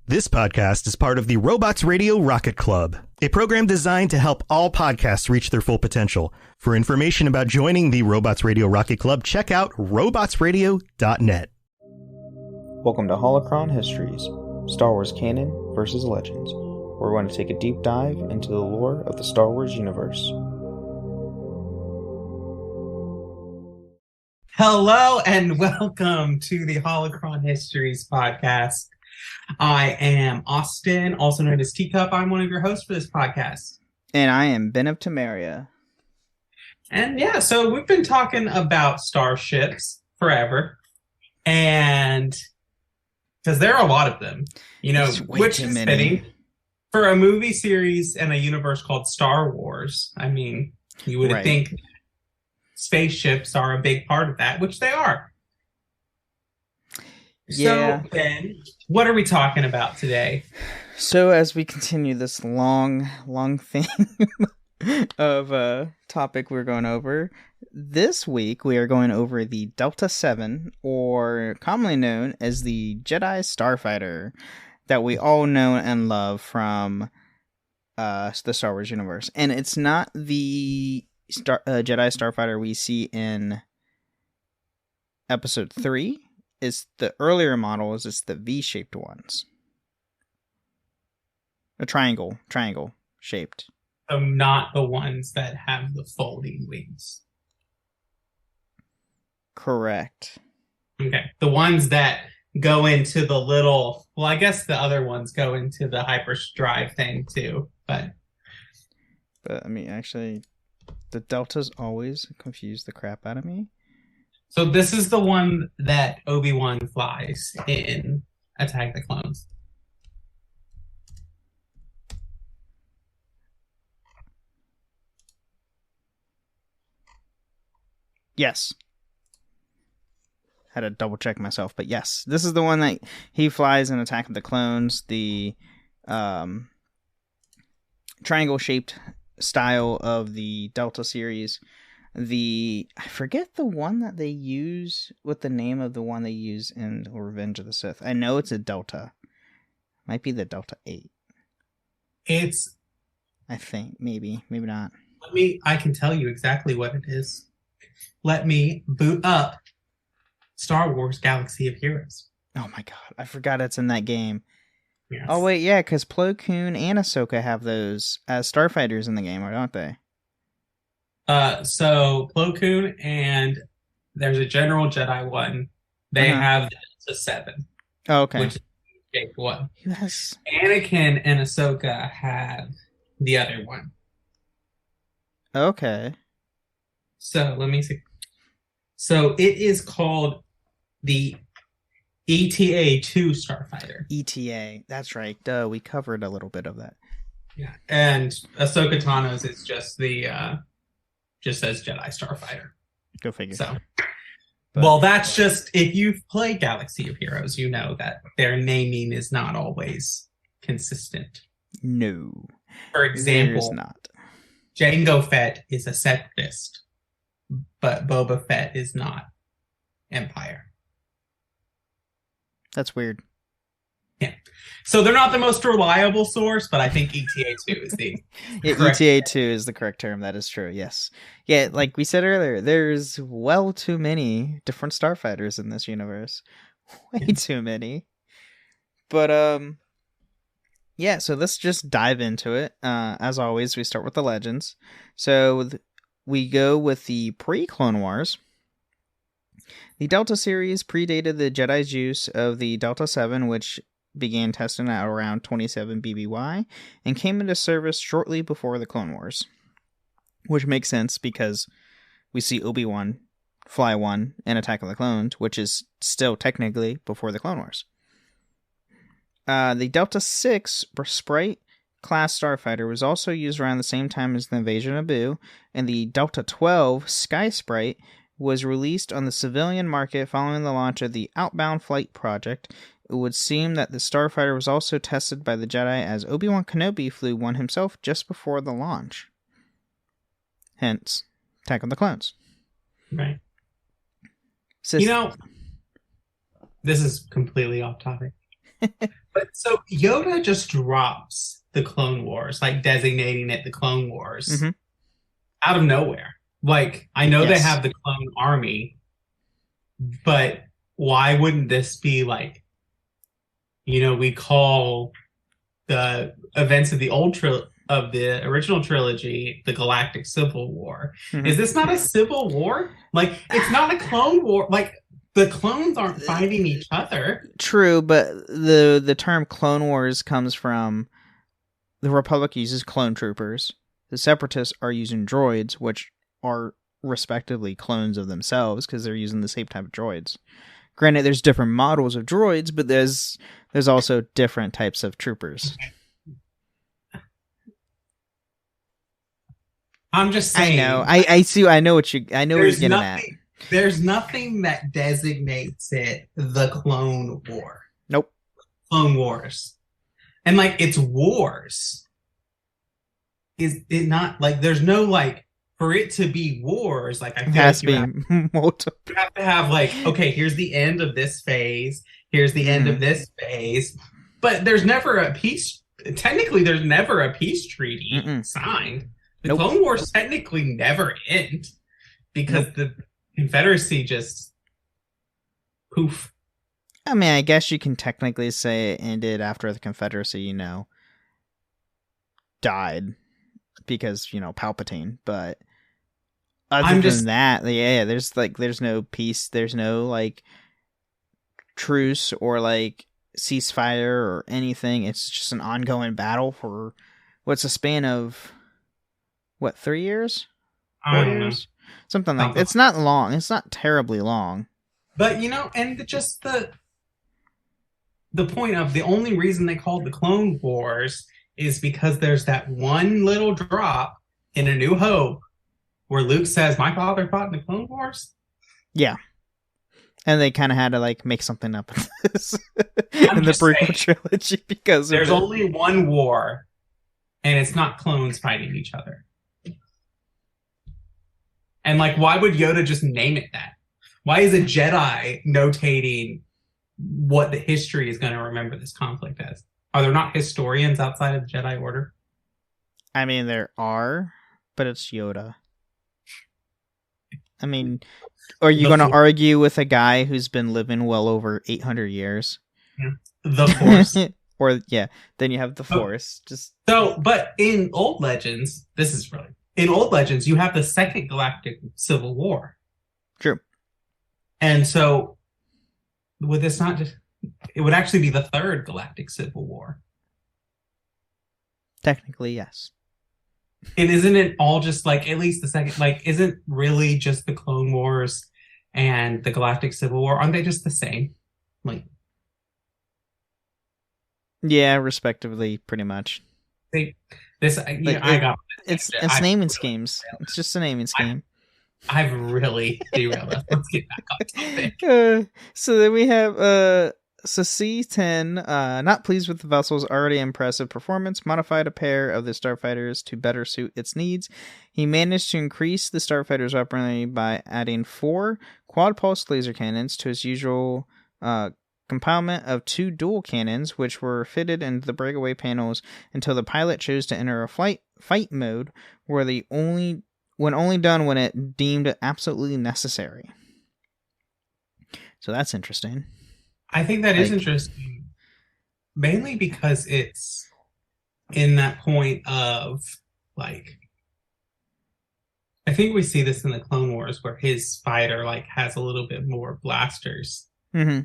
This podcast is part of the Robots Radio Rocket Club, a program designed to help all podcasts reach their full potential. For information about joining the Robots Radio Rocket Club, check out robotsradio.net. Welcome to Holocron Histories, Star Wars Canon versus Legends, where we're going to take a deep dive into the lore of the Star Wars universe. Hello and welcome to the Holocron Histories podcast. I am Austin, also known as Teacup. I'm one of your hosts for this podcast. And I am Ben of Temeria. And yeah, so we've been talking about starships forever. And because there are a lot of them, you know, which is fitting for a movie series and a universe called Star Wars. I mean, you would think spaceships are a big part of that, which they are. Yeah. So, Ben, what are we talking about today? So, as we continue this long theme of topic we're going over, this week we are going over the Delta-7, or commonly known as the Jedi Starfighter, that we all know and love from the Star Wars universe. And it's not the Jedi Starfighter we see in Episode 3. Is the earlier models, it's the V-shaped ones. A triangle shaped. So not the ones that have the folding wings. Correct. Okay. The ones that go into the little, well, I guess the other ones go into the hyperdrive thing too, but I mean, actually, the Deltas always confuse the crap out of me. So this is the one that Obi-Wan flies in Attack the Clones. Yes. Had to double check myself, but yes. This is the one that he flies in Attack of the Clones, the triangle-shaped style of the Delta series. I forget the one that they use, what the name of the one they use in Revenge of the Sith. I know it's a Delta. Might be the Delta-8. I think, maybe not. I can tell you exactly what it is. Let me boot up Star Wars Galaxy of Heroes. Oh my god, I forgot it's in that game. Yes. Oh wait, yeah, because Plo Koon and Ahsoka have those as starfighters in the game, don't they? So Plo Koon and there's a General Jedi one. They have the Delta-7. Oh, okay. Which is the shaped one. Yes. Anakin and Ahsoka have the other one. Okay. So let me see. So it is called the ETA-2 Starfighter. ETA, that's right. Duh, we covered a little bit of that. Yeah, and Ahsoka Tano's is just just says Jedi Starfighter. Go figure. So, well, that's just, if you've played Galaxy of Heroes, you know that their naming is not always consistent. No. For example, there's not. Jango Fett is a Separatist, but Boba Fett is not Empire. That's weird. Yeah. So they're not the most reliable source, but I think ETA-2 is the correct ETA-2 is the correct term. That is true, yes. Yeah, like we said earlier, there's well too many different starfighters in this universe. Way too many. But, yeah, so let's just dive into it. As always, we start with the legends. So we go with the pre-Clone Wars. The Delta series predated the Jedi's use of the Delta-7, which began testing at around 27 BBY, and came into service shortly before the Clone Wars. Which makes sense, because we see Obi-Wan fly one in Attack of the Clones, which is still technically before the Clone Wars. The Delta-6 Sprite class starfighter was also used around the same time as the invasion of Naboo, and the Delta-12 Sky Sprite was released on the civilian market following the launch of the Outbound Flight Project. It would seem that the starfighter was also tested by the Jedi, as Obi-Wan Kenobi flew one himself just before the launch. Hence, Attack of the Clones. Right. You know, this is completely off topic. But so Yoda just drops the Clone Wars, like designating it the Clone Wars Mm-hmm. out of nowhere. Like, I know they Yes. have the clone army, but why wouldn't this be like, we call the events of of the original trilogy the Galactic Civil War? Mm-hmm. Is this not a civil war? Like, it's not a clone war. Like, the clones aren't fighting each other. True, but the term Clone Wars comes from the Republic uses clone troopers. The Separatists are using droids, which are respectively clones of themselves because they're using the same type of droids. Granted, there's different models of droids, but there's also different types of troopers. I'm just saying. I know. I see. I know what you're getting at. There's nothing that designates it the Clone War. Nope. Clone Wars. And like, it's wars. Is it not like there's no like for it to be wars? Like, I feel has like to be multiple. You have to have like, okay, here's the end of this phase. Here's the end of this phase. But there's never a peace. Technically, there's never a peace treaty signed. The Clone Wars technically never end because the Confederacy just poof. I mean, I guess you can technically say it ended after the Confederacy, died because, Palpatine. But other than that, yeah, there's no peace. There's no, like, truce or, like, ceasefire or anything. It's just an ongoing battle for what's a span of, 3 years? 4 years? Something like that. It's not long. It's not terribly long. But, and just the point of the only reason they called the Clone Wars is because there's that one little drop in A New Hope where Luke says, my father fought in the Clone Wars? Yeah. And they kind of had to, like, make something up in the prequel trilogy because there's only one war, and it's not clones fighting each other. And, like, why would Yoda just name it that? Why is a Jedi notating what the history is going to remember this conflict as? Are there not historians outside of the Jedi Order? I mean, there are, but it's Yoda. I mean, are you going to argue with a guy who's been living well over 800 years? Yeah. The Force. Or, yeah, then you have the Force. But in Old Legends, in Old Legends, you have the Second Galactic Civil War. True. And so, would this not just... It would actually be the Third Galactic Civil War. Technically, yes. And isn't it all just, like, at least the second... Like, isn't really just the Clone Wars and the Galactic Civil War? Aren't they just the same? Like... Yeah, respectively, pretty much. I got it's naming schemes. It's just a naming scheme. I've really derailed us. Let's get back on topic. So then we have C-10, not pleased with the vessel's already impressive performance, modified a pair of the starfighters to better suit its needs. He managed to increase the starfighter's weaponry by adding 4 quad-pulse laser cannons to his usual compoundment of 2 dual cannons, which were fitted into the breakaway panels until the pilot chose to enter a fight mode where only done when it deemed absolutely necessary. So that's interesting. I think that is interesting. Mainly because it's in that point of, like... I think we see this in the Clone Wars where his fighter, like, has a little bit more blasters. Mm-hmm.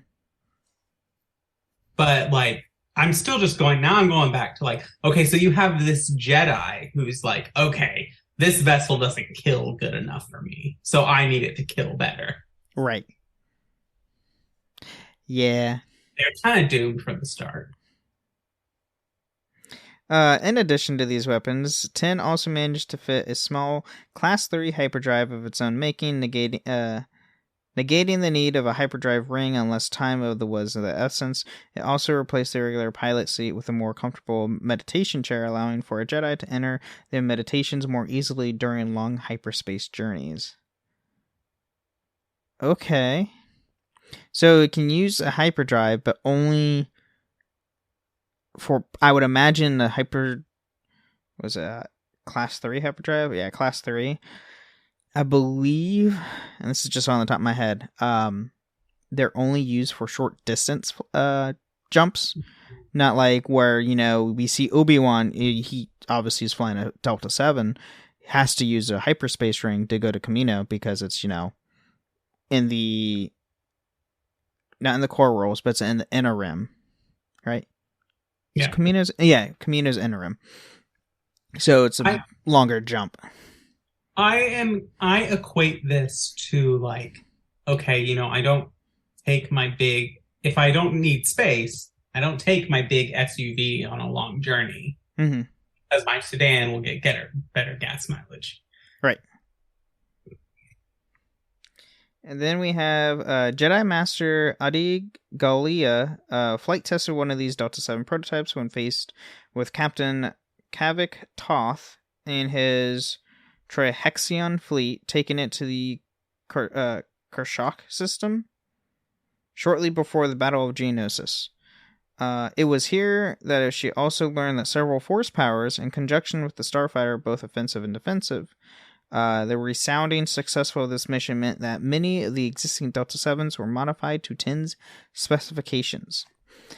But, like, I'm still just going back to, like, okay, so you have this Jedi who's like, okay, this vessel doesn't kill good enough for me, so I need it to kill better. Right. Yeah. They're kind of doomed from the start. In addition to these weapons, 10 also managed to fit a small Class 3 hyperdrive of its own making, negating the need of a hyperdrive ring unless time was the essence. It also replaced the regular pilot seat with a more comfortable meditation chair, allowing for a Jedi to enter their meditations more easily during long hyperspace journeys. Okay. So it can use a hyperdrive, but only I would imagine the was a class 3 hyperdrive. Yeah, class 3. I believe, and this is just on the top of my head, they're only used for short distance jumps. Not like where, we see Obi-Wan, he obviously is flying a Delta-7, has to use a hyperspace ring to go to Kamino because it's, not in the core rolls, but it's in the inner rim, right? Yeah. Kamino's inner rim. So it's a longer jump. I equate this to like, okay, I don't take if I don't need space, I don't take my big SUV on a long journey. Mm-hmm. Because my sedan will get better gas mileage. Right. And then we have Jedi Master Adi Gallia flight tested one of these Delta-7 prototypes when faced with Captain Kavik Toth and his Trihexion fleet, taking it to the Kershak system shortly before the Battle of Geonosis. It was here that she also learned that several force powers, in conjunction with the Starfighter, both offensive and defensive. The resounding success of this mission meant that many of the existing Delta-7s were modified to 10's specifications.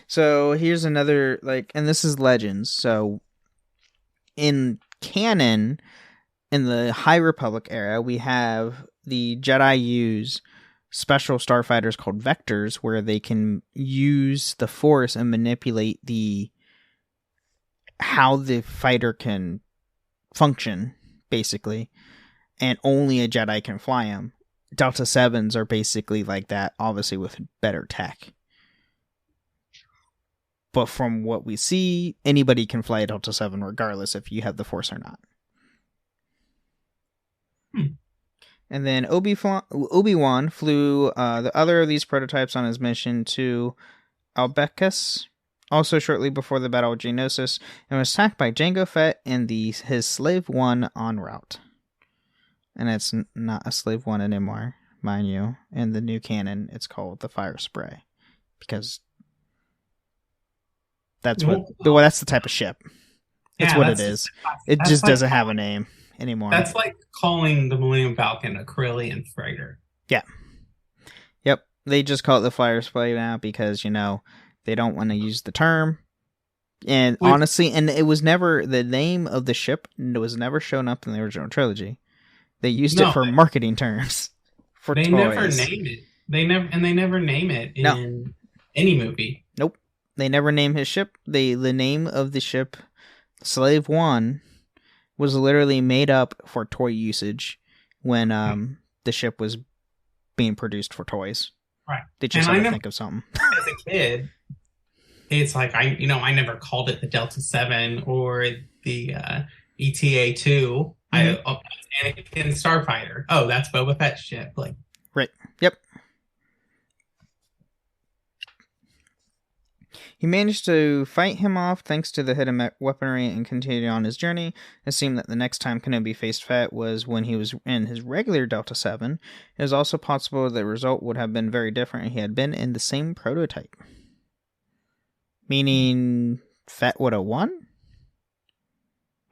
So here's another, and this is Legends. So in canon, in the High Republic era, we have the Jedi use special starfighters called vectors, where they can use the Force and manipulate how the fighter can function, basically, and only a Jedi can fly them. Delta-7s are basically like that, obviously with better tech. But from what we see, anybody can fly a Delta-7 regardless if you have the Force or not. And then Obi-Wan flew the other of these prototypes on his mission to Albekus, also shortly before the Battle of Geonosis, and was attacked by Jango Fett and his Slave One en route. And it's not a Slave One anymore, mind you. In the new canon, it's called the Fire Spray, because that's that's the type of ship. That's what it is. It just doesn't have a name anymore. That's like calling the Millennium Falcon a Corellian freighter. Yeah. Yep. They just call it the Fire Spray now because, they don't want to use the term. And honestly, and it was never, the name of the ship was never shown up in the original trilogy. They used it for marketing terms. For toys. Never name it. They never name it in any movie. Nope. They never name his ship. The name of the ship, Slave One, was literally made up for toy usage when the ship was being produced for toys. Right. They just had to think of something. As a kid, it's like I never called it the Delta-7 or the ETA-2. Mm-hmm. Anakin Starfighter. Oh, that's Boba Fett's ship. Right. Yep. He managed to fight him off thanks to the hidden weaponry and continued on his journey. It seemed that the next time Kenobi faced Fett was when he was in his regular Delta-7. It was also possible the result would have been very different if he had been in the same prototype. Meaning Fett would have won?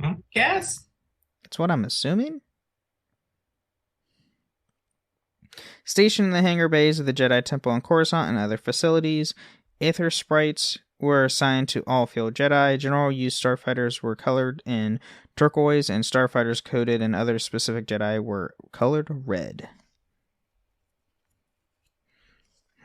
I guess. That's what I'm assuming. Stationed in the hangar bays of the Jedi Temple on Coruscant and other facilities, Aether sprites were assigned to all field Jedi. General use starfighters were colored in turquoise, and starfighters coded in other specific Jedi were colored red.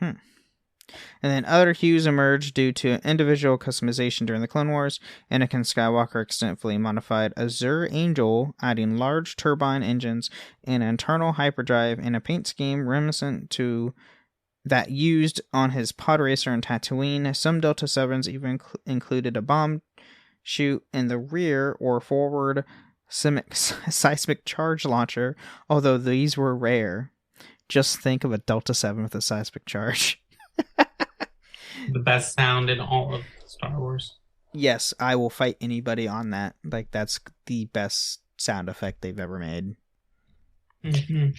And then other hues emerged due to individual customization during the Clone Wars. Anakin Skywalker extensively modified Azure Angel, adding large turbine engines, an internal hyperdrive, and a paint scheme reminiscent to that used on his pod racer in Tatooine. Some Delta-7s even included a bomb chute in the rear or forward seismic charge launcher, although these were rare. Just think of a Delta-7 with a seismic charge. The best sound in all of Star Wars. Yes, I will fight anybody on that. That's the best sound effect they've ever made. Mm-hmm.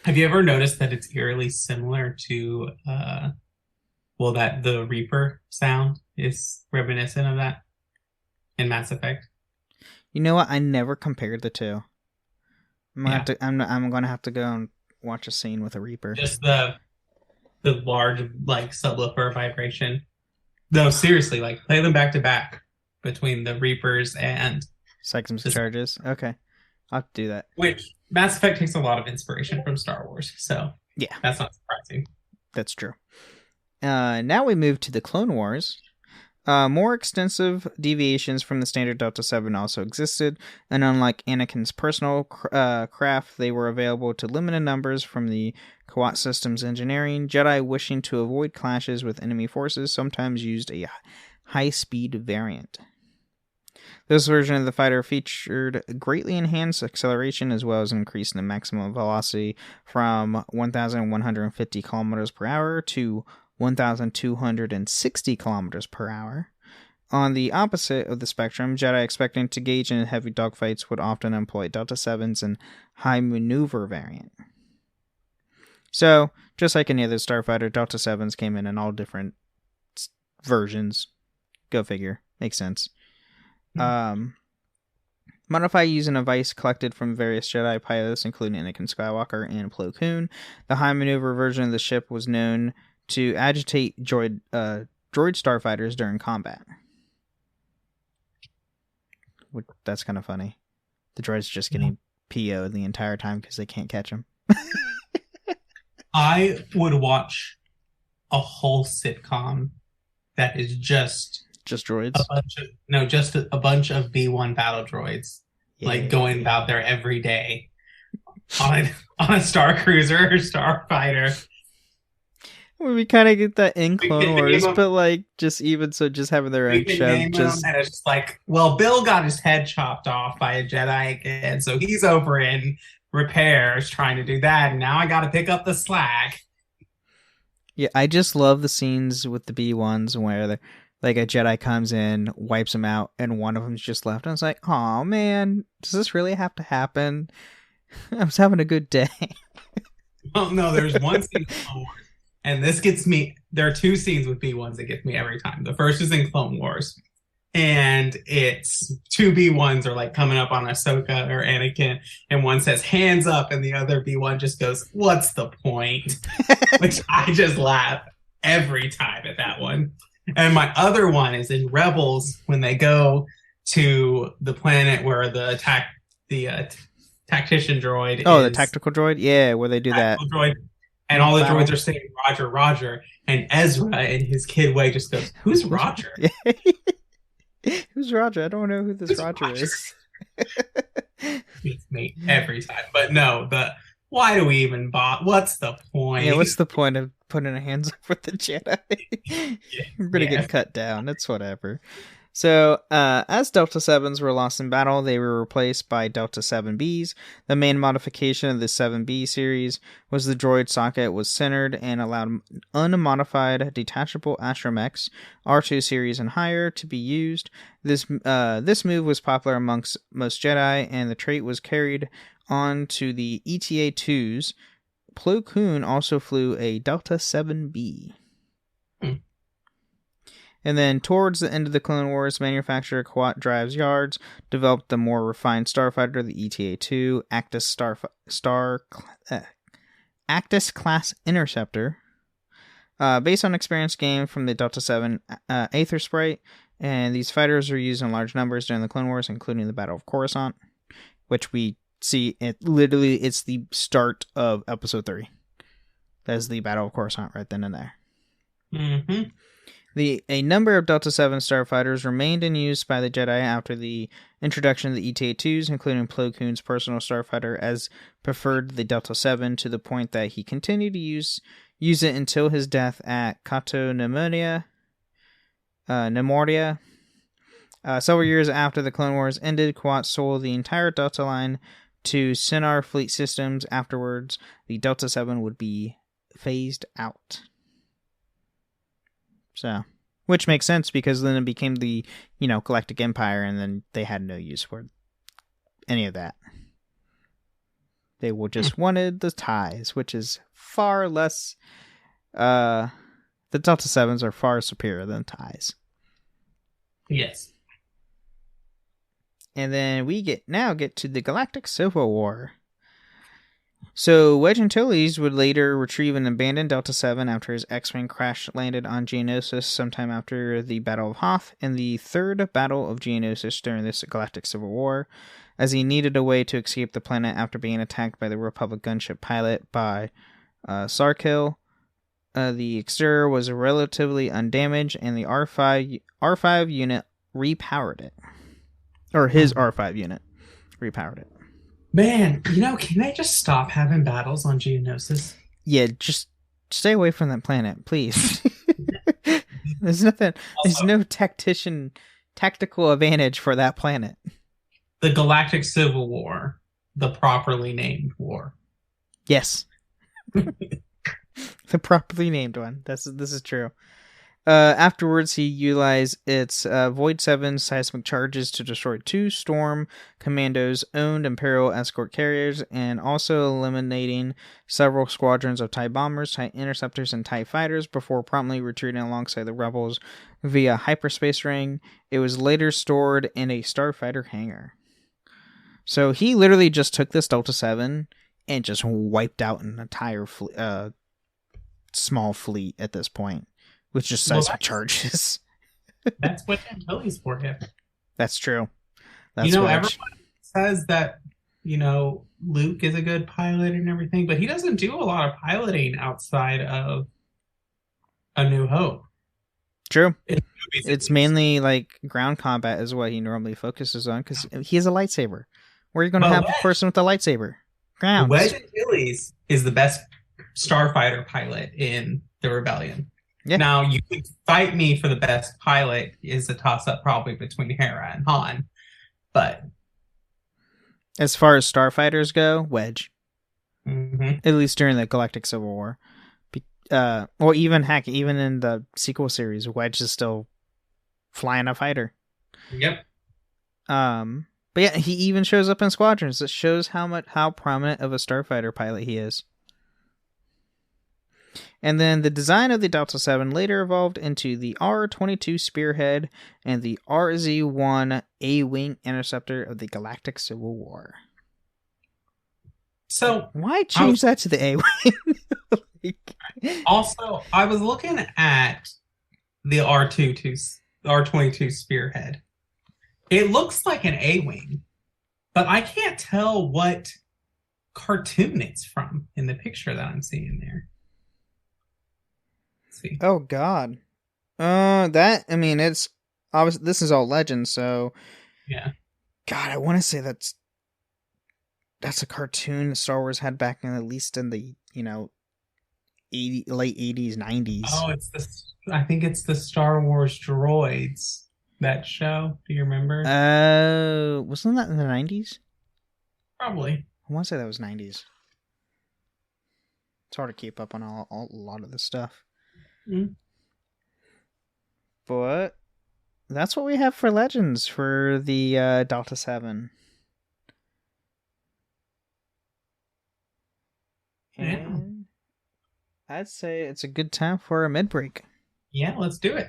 Have you ever noticed that it's eerily similar to, the Reaper sound is reminiscent of that in Mass Effect. You know what? I never compared the two. I'm gonna have to go and watch a scene with a Reaper. Just the large like subwoofer vibration. No, seriously, like play them back to back between the Reapers and Systems charges. Okay, I'll do that. Which Mass Effect takes a lot of inspiration from Star Wars, so yeah, that's not surprising. That's true. Now we move to the Clone Wars. More extensive deviations from the standard Delta-7 also existed, and unlike Anakin's personal craft, they were available to limited numbers from the Kawat Systems engineering. Jedi wishing to avoid clashes with enemy forces sometimes used a high-speed variant. This version of the fighter featured greatly enhanced acceleration as well as an increase in the maximum velocity from 1,150 kilometers per hour to 1,260 kilometers per hour. On the opposite of the spectrum, Jedi expecting to engage in heavy dogfights would often employ Delta-7s and high maneuver variant. So, just like any other starfighter, Delta-7s came in all different versions. Go figure. Makes sense. Modify using a device collected from various Jedi pilots, including Anakin Skywalker and Plo Koon. The high maneuver version of the ship was known to agitate droid starfighters during combat. That's kind of funny. The droid's just getting PO'd the entire time because they can't catch him. I would watch a whole sitcom that is just droids. Just a bunch of B1 battle droids, like going about there every day on a Star Cruiser or Starfighter. We kind of get that in Clone Wars, but like just having their own show. And it's just like, well, Bill got his head chopped off by a Jedi again, so he's over in repairs trying to do that, and now I got to pick up the slack. Yeah, I just love the scenes with the B1s where like a Jedi comes in, wipes them out, and one of them's just left. And it's like, oh man, does this really have to happen? I was having a good day. Well, no, there's one scene in Clone Wars, and this gets me. There are two scenes with B1s that get me every time. The first is in Clone Wars, and it's two B1s are like coming up on Ahsoka or Anakin, and one says hands up, and the other B1 just goes, "What's the point?" Which I just laugh every time at that one. And my other one is in Rebels when they go to the planet where the tactician droid. The tactical droid, yeah, where they do that. Droid, and all the droids are saying Roger, Roger, and Ezra in his kid way just goes, "Who's Roger?" Who's Roger? I don't know who this Roger is. It's me every time. But no, why do we even what's the point? Yeah, what's the point of putting a hands up with the Jedi? We're gonna get cut down. It's whatever. So, as Delta-7s were lost in battle, they were replaced by Delta-7Bs. The main modification of the 7B series was the droid socket was centered and allowed unmodified detachable astromechs, R2 series and higher, to be used. This move was popular amongst most Jedi, and the trait was carried on to the ETA-2s. Plo Koon also flew a Delta-7B. And then towards the end of the Clone Wars, manufacturer Kawat Drives Yards developed the more refined starfighter, the ETA-2 Actus Class Interceptor. Based on experience gained from the Delta-7 Aether Sprite, and these fighters were used in large numbers during the Clone Wars, including the Battle of Coruscant, which we see it's the start of Episode 3. That's the Battle of Coruscant right then and there. Mm-hmm. A number of Delta-7 starfighters remained in use by the Jedi after the introduction of the ETA-2s, including Plo Koon's personal starfighter, as preferred the Delta-7 to the point that he continued to use it until his death at Cato Nemoria. Several years after the Clone Wars ended, Kawat sold the entire Delta line to Sinar Fleet Systems. Afterwards, the Delta-7 would be phased out. So, which makes sense because then it became the, Galactic Empire, and then they had no use for any of that. They just wanted the ties, which is far less. The Delta-7s are far superior than ties. Yes. And then we get to the Galactic Civil War. So Wedge Antilles would later retrieve an abandoned Delta-7 after his X-Wing crash landed on Geonosis sometime after the Battle of Hoth and the Third Battle of Geonosis during this Galactic Civil War, as he needed a way to escape the planet after being attacked by the Republic gunship pilot by Sarkill. The exterior was relatively undamaged, and the R5 unit repowered it. Or his R5 unit repowered it. Man, can they just stop having battles on Geonosis? Yeah, just stay away from that planet, please. There's nothing. There's no tactical advantage for that planet. The Galactic Civil War, the properly named war. Yes. The properly named one. This is true. Afterwards, he utilized its Void 7 seismic charges to destroy 2 Storm Commandos owned Imperial escort carriers, and also eliminating several squadrons of TIE bombers, TIE interceptors, and TIE fighters before promptly retreating alongside the rebels via hyperspace ring. It was later stored in a Starfighter hangar. So he literally just took this Delta-7 and just wiped out an entire small fleet at this point. With just seismic charges. That's what Antilles for him. That's true. That's everyone says that, Luke is a good pilot and everything, but he doesn't do a lot of piloting outside of A New Hope. True. It's mainly like ground combat is what he normally focuses on, because he has a lightsaber. Where are you going to have a person with a lightsaber? Ground. Wedge Antilles is the best starfighter pilot in the Rebellion. Yeah. Now, you could fight me for the best pilot is a toss-up probably between Hera and Han, but... As far as starfighters go, Wedge. Mm-hmm. At least during the Galactic Civil War. Or even in the sequel series, Wedge is still flying a fighter. Yep. But yeah, he even shows up in squadrons. It shows how prominent of a starfighter pilot he is. And then the design of the Delta-7 later evolved into the R-22 Spearhead and the RZ-1 A-Wing Interceptor of the Galactic Civil War. So why change that to the A-Wing? Also, I was looking at the R-22 Spearhead. It looks like an A-Wing, but I can't tell what cartoon it's from in the picture that I'm seeing there. See. Oh God. It's obviously this is all legend, so yeah. God, I want to say that's a cartoon Star Wars had back in at least in the late 80s, 90s. Oh, I think it's the Star Wars Droids, that show. Do you remember? Wasn't that in the 90s? Probably. I want to say that was 90s. It's hard to keep up on a lot of this stuff. Mm. But that's what we have for Legends for the Delta-7. And I'd say it's a good time for a mid-break. Yeah, let's do it.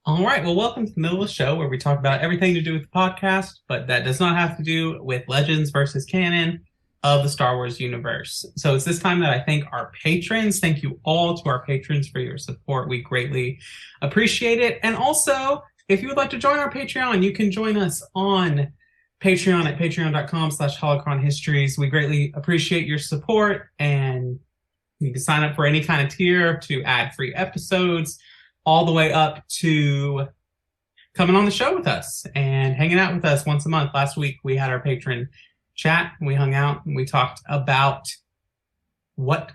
All right, well, welcome to the middle of the show where we talk about everything to do with the podcast, but that does not have to do with Legends versus canon of the Star Wars universe. So it's this time that I thank our patrons. Thank you all to our patrons for your support. We greatly appreciate it. And also, if you would like to join our Patreon, you can join us on Patreon at patreon.com/holocronhistories. We greatly appreciate your support, and you can sign up for any kind of tier to add free episodes, all the way up to coming on the show with us and hanging out with us once a month. Last week, we had our patron chat, and we hung out, and we talked about what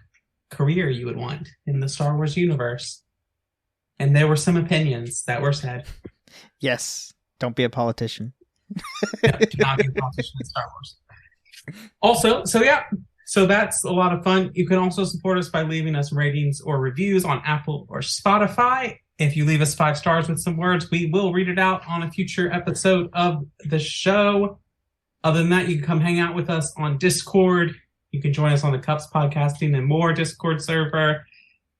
career you would want in the Star Wars universe. And there were some opinions that were said. Yes, don't be a politician. No, do not be a politician in Star Wars. Also, so that's a lot of fun. You can also support us by leaving us ratings or reviews on Apple or Spotify. If you leave us 5 stars with some words, we will read it out on a future episode of the show. Other than that, you can come hang out with us on Discord. You can join us on the Cups Podcasting and More Discord server.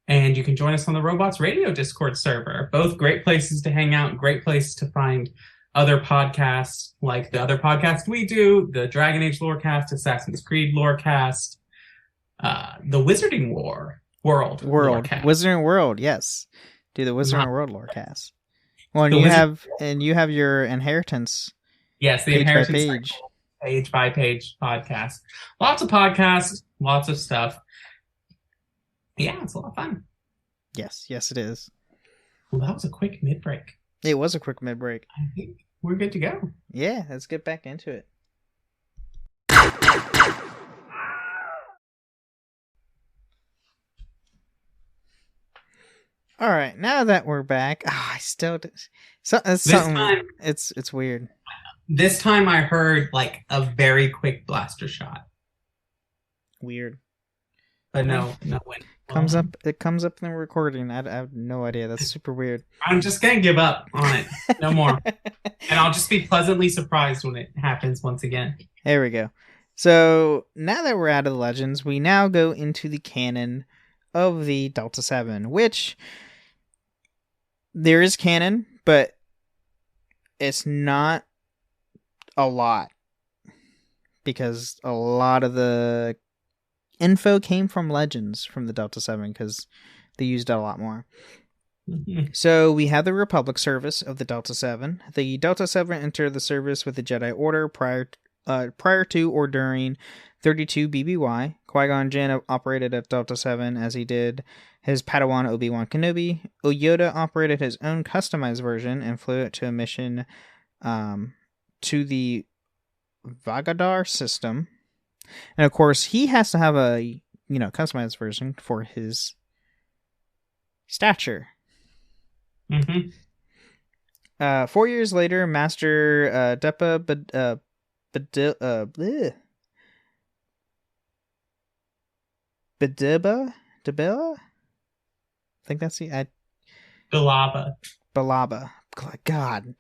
And you can join us on the Robots Radio Discord server. Both great places to hang out, great places to find other podcasts, like the other podcast we do, the Dragon Age Lorecast, Assassin's Creed Lorecast, the Wizarding World Lorecast. Wizarding World, yes. Do the Wizarding World Lorecast. Well, and you have your Inheritance. Yes, the Inheritance page by page podcast. Lots of podcasts, lots of stuff. Yeah, it's a lot of fun. Yes, it is. Well, that was a quick mid-break. It was a quick mid-break. I think we're good to go. Yeah, let's get back into it. All right, now that we're back, I still it's weird. This time I heard like a very quick blaster shot. Weird. But no win. It comes up in the recording. I have no idea. That's super weird. I'm just gonna give up on it. No more. And I'll just be pleasantly surprised when it happens once again. There we go. So now that we're out of the Legends, we now go into the canon of the Delta-7, which there is canon, but it's not a lot, because a lot of the info came from Legends from the Delta-7, because they used it a lot more. Mm-hmm. So we have the Republic service of the Delta-7. The Delta-7 entered the service with the Jedi Order prior to or during 32 BBY. Qui-Gon Jinn operated at Delta-7 as he did his Padawan Obi-Wan Kenobi. Yoda operated his own customized version and flew it to a mission to the Vagadar system. And of course, he has to have a customized version for his stature. Mm-hmm. 4 years later, Master Debilla, I think that's the Balaba. God,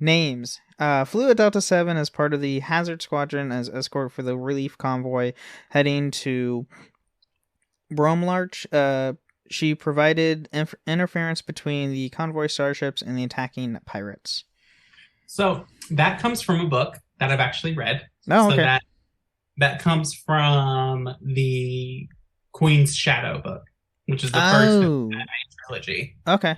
names. Flew a Delta-7 as part of the Hazard Squadron as escort for the relief convoy heading to Bromlarch. She provided interference between the convoy starships and the attacking pirates. So that comes from a book that I've actually read. Oh, okay. So that comes from the Queen's Shadow book, which is the first of the trilogy. Okay.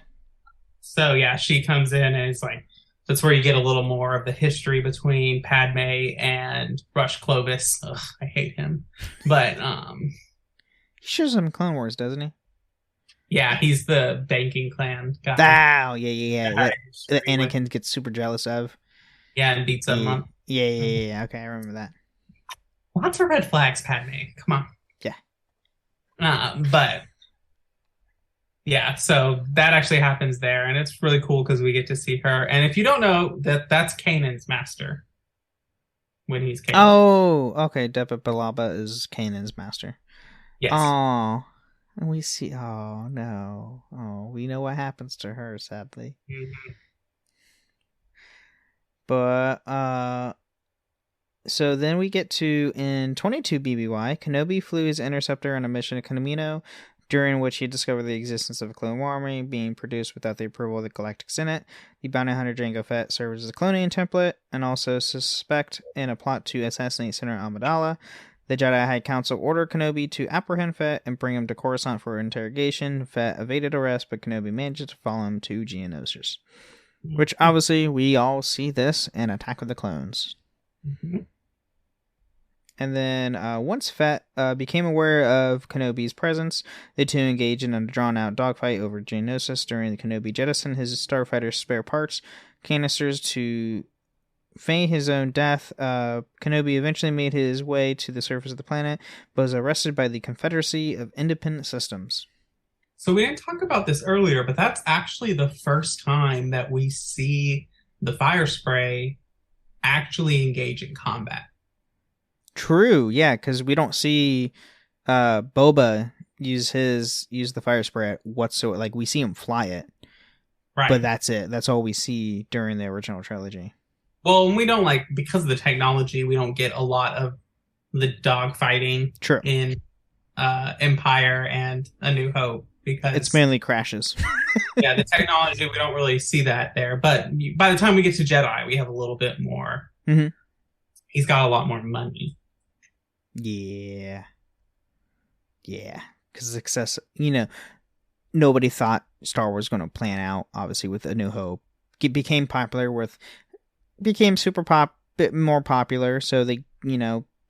So yeah, she comes in and it's like, that's where you get a little more of the history between Padme and Rush Clovis. Ugh, I hate him. But he shows him Clone Wars, doesn't he? Yeah, he's the banking clan guy. Oh, yeah. That Anakin gets super jealous of. Yeah, and beats him up. Yeah. Okay, I remember that. Lots of red flags, Padme. Come on. Yeah. But yeah, so that actually happens there, and it's really cool because we get to see her. And if you don't know, that's Kanan's master when he's Kanan. Oh, okay. Depa Balaba is Kanan's master. Yes. Oh, and we see. Oh no. Oh, we know what happens to her, sadly. Mm-hmm. But so then we get to in 22 BBY, Kenobi flew his interceptor on a mission to Kamino, during which he discovered the existence of a clone army being produced without the approval of the Galactic Senate. The bounty hunter Jango Fett serves as a cloning template and also suspect in a plot to assassinate Senator Amidala. The Jedi High Council ordered Kenobi to apprehend Fett and bring him to Coruscant for interrogation. Fett evaded arrest, but Kenobi managed to follow him to Geonosis. Which, obviously, we all see this in Attack of the Clones. Mm-hmm. And then, once Fett became aware of Kenobi's presence, the two engaged in a drawn-out dogfight over Geonosis. During the Kenobi jettisoned his Starfighter's spare parts canisters to feign his own death. Kenobi eventually made his way to the surface of the planet, but was arrested by the Confederacy of Independent Systems. So we didn't talk about this earlier, but that's actually the first time that we see the fire spray actually engage in combat. True, yeah, because we don't see Boba use the fire spray whatsoever. Like, we see him fly it, right? But that's it. That's all we see during the original trilogy. Well, we don't because of the technology, we don't get a lot of the dogfighting in Empire and A New Hope because it's mainly crashes. Yeah, the technology, we don't really see that there. But by the time we get to Jedi, we have a little bit more. Mm-hmm. He's got a lot more money. Yeah. Yeah. Because success, nobody thought Star Wars was going to plan out, obviously, with A New Hope. It became super bit more popular, so they,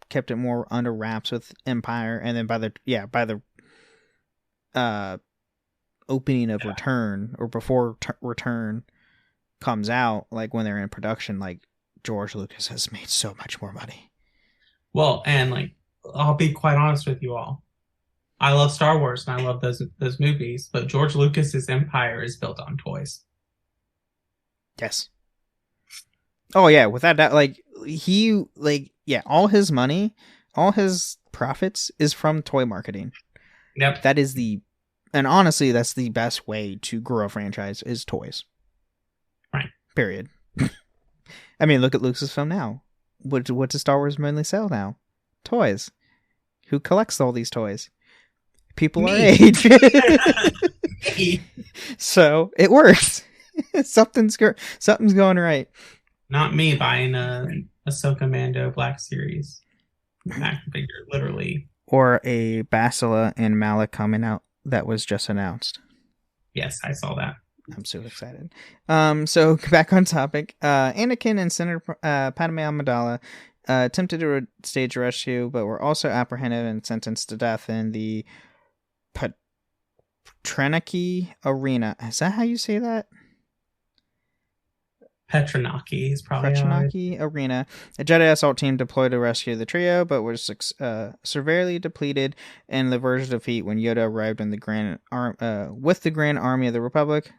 kept it more under wraps with Empire, and then by the opening of Return, or before Return comes out, like when they're in production, like George Lucas has made so much more money. Well, and I'll be quite honest with you all. I love Star Wars and I love those movies, but George Lucas's empire is built on toys. Yes. Oh yeah, without that, all his money, all his profits is from toy marketing. Yep. And honestly, that's the best way to grow a franchise is toys. Right. Period. I mean, look at Lucasfilm now. What does Star Wars mainly sell now? Toys. Who collects all these toys? People our age. So it works. Something's going right. Not me buying a Ahsoka Mando Black Series action figure, literally. Or a Bastila and Malak coming out that was just announced. Yes, I saw that. I'm so excited. So back on topic. Anakin and Senator Padme Amidala attempted to stage a rescue, but were also apprehended and sentenced to death in the Petranaki Arena. Is that how you say that? Petranaki is probably Petranaki Arena. A Jedi assault team deployed to rescue the trio, but was severely depleted in the verge of defeat when Yoda arrived in with the Grand Army of the Republic.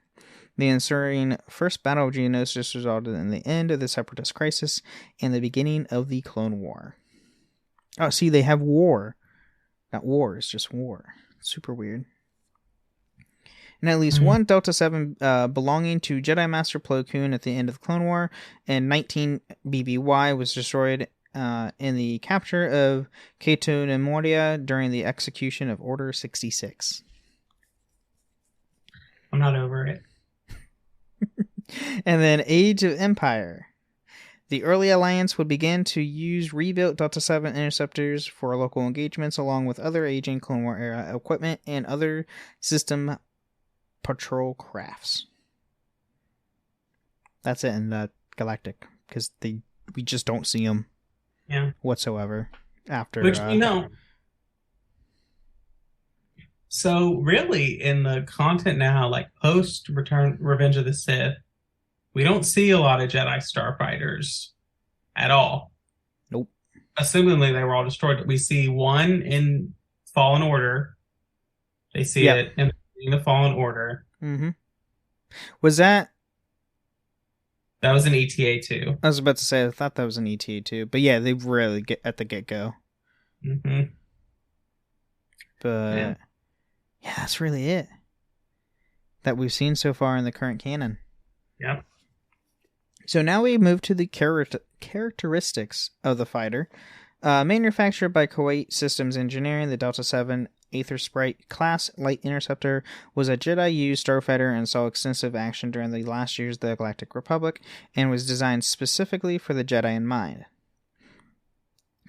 The ensuing First Battle of Geonosis resulted in the end of the Separatist crisis and the beginning of the Clone War. Oh, see, they have war. Not wars, just war. Super weird. And at least one Delta-7 belonging to Jedi Master Plo Koon at the end of the Clone War and 19 BBY was destroyed in the capture of Cato Nemoria during the execution of Order 66. I'm not over it. And then Age of Empire. The early alliance would begin to use rebuilt Delta-7 interceptors for local engagements along with other aging Clone War era equipment and other system patrol crafts. That's it in the Galactic, because we just don't see them whatsoever after. Which we know. So really, in the content now, post Revenge of the Sith, we don't see a lot of Jedi Starfighters at all. Nope. Assumingly they were all destroyed. We see one in Fallen Order. They see it in the Fallen Order. Mm-hmm. Was that was an ETA too? I was about to say, I thought that was an ETA too. But yeah, they rarely get at the get-go. Mm-hmm. But yeah, that's really it that we've seen so far in the current canon. Yep. So now we move to the characteristics of the fighter. Manufactured by Kuwait Systems Engineering, the Delta-7 Aether Sprite class light interceptor was a Jedi-used starfighter and saw extensive action during the last years of the Galactic Republic and was designed specifically for the Jedi in mind.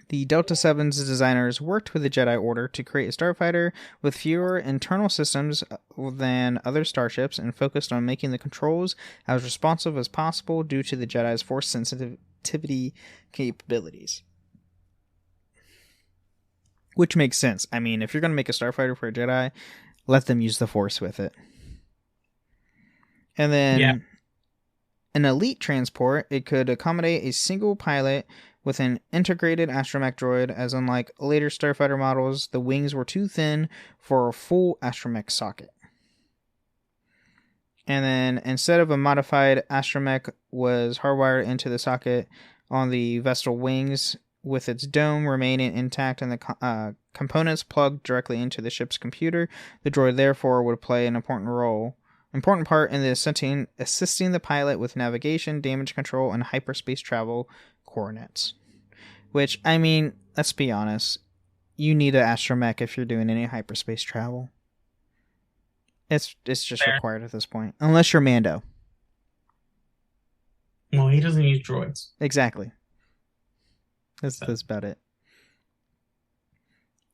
The Delta-7's designers worked with the Jedi Order to create a starfighter with fewer internal systems than other starships and focused on making the controls as responsive as possible due to the Jedi's force sensitivity capabilities. Which makes sense. I mean, if you're going to make a starfighter for a Jedi, let them use the Force with it. And then an elite transport, it could accommodate a single pilot with an integrated astromech droid, as unlike later starfighter models, the wings were too thin for a full astromech socket. And then instead of a modified astromech was hardwired into the socket on the Vestal wings, with its dome remaining intact and the components plugged directly into the ship's computer. The droid therefore would play an important role important part in the assisting the pilot with navigation, damage control, and hyperspace travel coordinates. Which, I mean, let's be honest, you need an astromech if you're doing any hyperspace travel. It's just required at this point, unless you're Mando. Well, he doesn't use droids. Exactly. That's about it.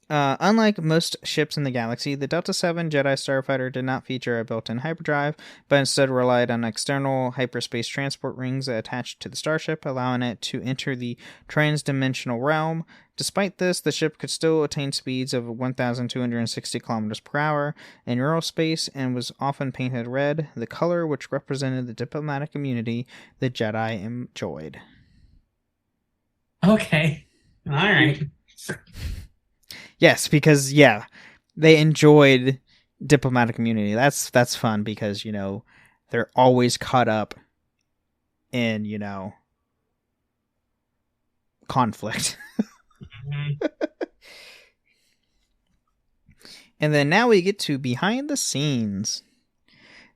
Unlike most ships in the galaxy, the Delta-7 Jedi Starfighter did not feature a built-in hyperdrive, but instead relied on external hyperspace transport rings attached to the starship, allowing it to enter the trans-dimensional realm. Despite this, the ship could still attain speeds of 1,260 kilometers per hour in aerospace and was often painted red, the color which represented the diplomatic immunity the Jedi enjoyed. Okay. All right. Yes, because they enjoyed diplomatic immunity. That's fun because, they're always caught up in, conflict. Mm-hmm. And then now we get to behind the scenes.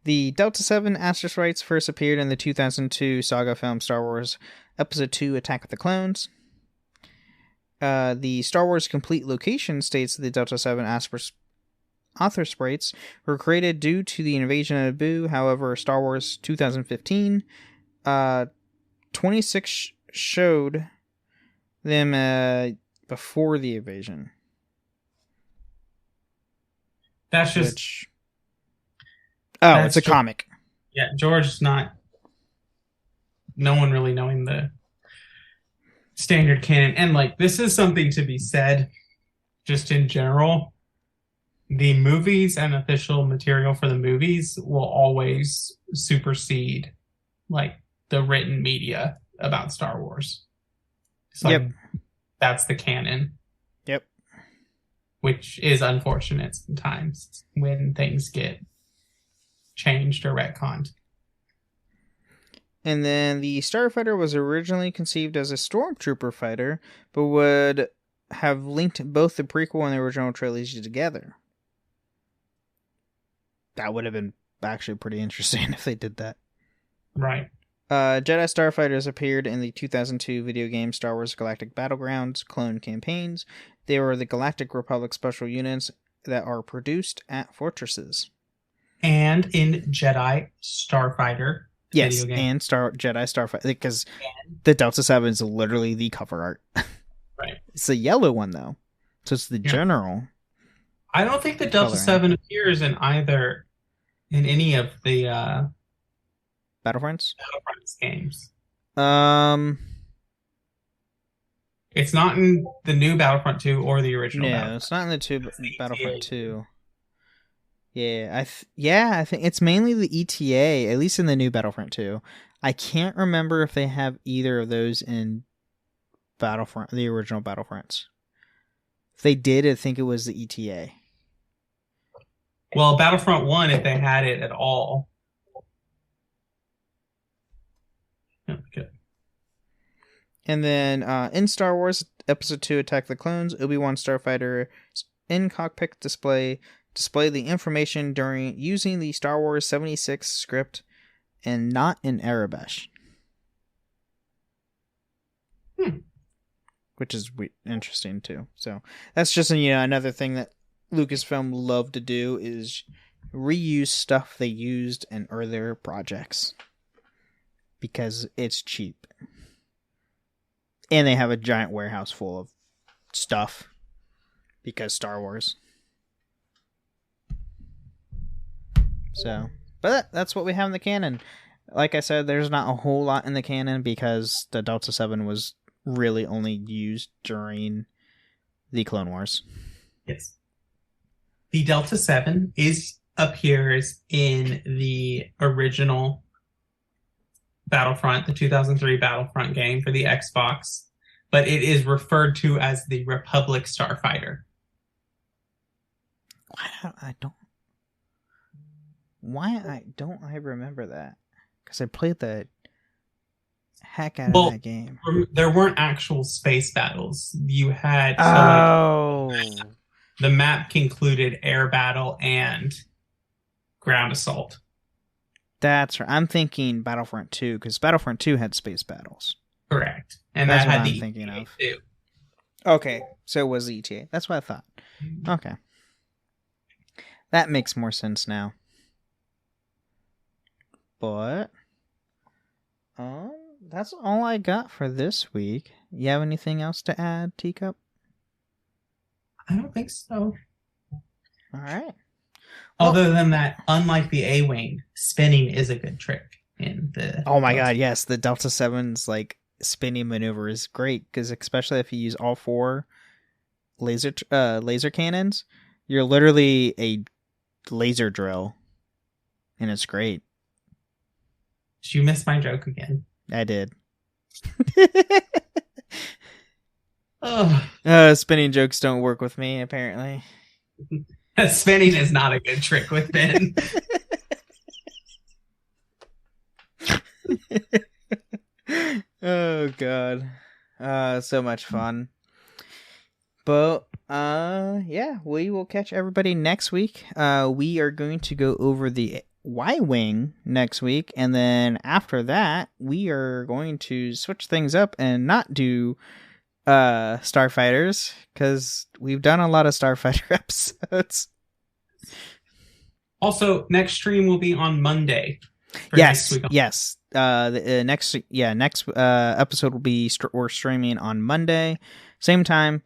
The Delta-7 Asterisk rights first appeared in the 2002 saga film Star Wars Episode 2 Attack of the Clones. The Star Wars Complete Location states that the Delta-7 author sprites were created due to the invasion of Naboo. However, Star Wars 2015, 26 showed them before the invasion. That's just... it's a comic. Yeah, George's not... No one really knowing the standard canon. And, this is something to be said just in general. The movies and official material for the movies will always supersede, the written media about Star Wars. It's that's the canon. Yep. Which is unfortunate sometimes when things get changed or retconned. And then the Starfighter was originally conceived as a stormtrooper fighter, but would have linked both the prequel and the original trilogy together. That would have been actually pretty interesting if they did that. Right. Jedi Starfighters appeared in the 2002 video game Star Wars Galactic Battlegrounds clone campaigns. They were the Galactic Republic special units that are produced at fortresses. And in Jedi Starfighter. Yes, and Jedi Starfighter, because the Delta-7 is literally the cover art. Right. It's a yellow one, though. So it's the general. I don't think the Delta-7 appears in any of the Battlefronts games. It's not in the new Battlefront 2 or the original. No, it's not in the Battlefront 2. Yeah, I think it's mainly the ETA, at least in the new Battlefront 2. I can't remember if they have either of those in Battlefront, the original Battlefronts. If they did, I think it was the ETA. Well, Battlefront 1, if they had it at all. Okay. And then in Star Wars Episode 2 Attack of the Clones, Obi-Wan Starfighter in cockpit display the information during using the Star Wars 76 script and not in Arabic. Which is interesting too. So that's just another thing that Lucasfilm loved to do is reuse stuff they used in earlier projects because it's cheap. And they have a giant warehouse full of stuff because Star Wars. So, but that's what we have in the canon. Like I said, there's not a whole lot in the canon because the Delta-7 was really only used during the Clone Wars. Yes. The Delta-7 appears in the original Battlefront, the 2003 Battlefront game for the Xbox, but it is referred to as the Republic Starfighter. Why don't I remember that? Because I played the heck out of that game. There weren't actual space battles. You had the map concluded air battle and ground assault. That's right. I'm thinking Battlefront 2, because Battlefront 2 had space battles. Correct. And that's that had what the I'm thinking of. too. Okay, so it was the ETA. That's what I thought. Okay. That makes more sense now. But that's all I got for this week. You have anything else to add, Teacup? I don't think so. All right. Other than that, unlike the A-Wing, spinning is a good trick in the... Oh my god, yes. The Delta-7's like spinning maneuver is great, because especially if you use all 4 laser cannons, you're literally a laser drill, and it's great. Did you miss my joke again? I did. Oh. Spinning jokes don't work with me, apparently. Spinning is not a good trick with Ben. Oh god. So much fun. But yeah, we will catch everybody next week. We are going to go over the Y-Wing next week, and then after that, we are going to switch things up and not do Starfighters, because we've done a lot of Starfighter episodes. Also, next stream will be on Monday. Yes. The next episode will be we're streaming on Monday, same time.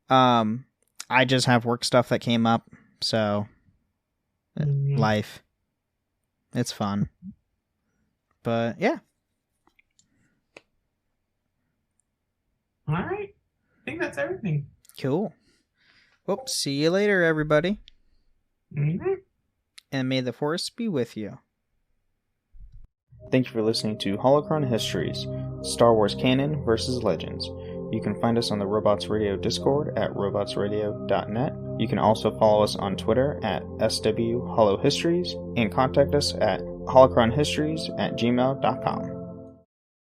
I just have work stuff that came up, so life. It's fun. But yeah. All right. I think that's everything. Cool. Well, see you later, everybody. Mm-hmm. And may the Force be with you. Thank you for listening to Holocron Histories, Star Wars Canon versus Legends. You can find us on the Robots Radio Discord at robotsradio.net. You can also follow us on Twitter at SWHoloHistories and contact us at holocronhistories@gmail.com.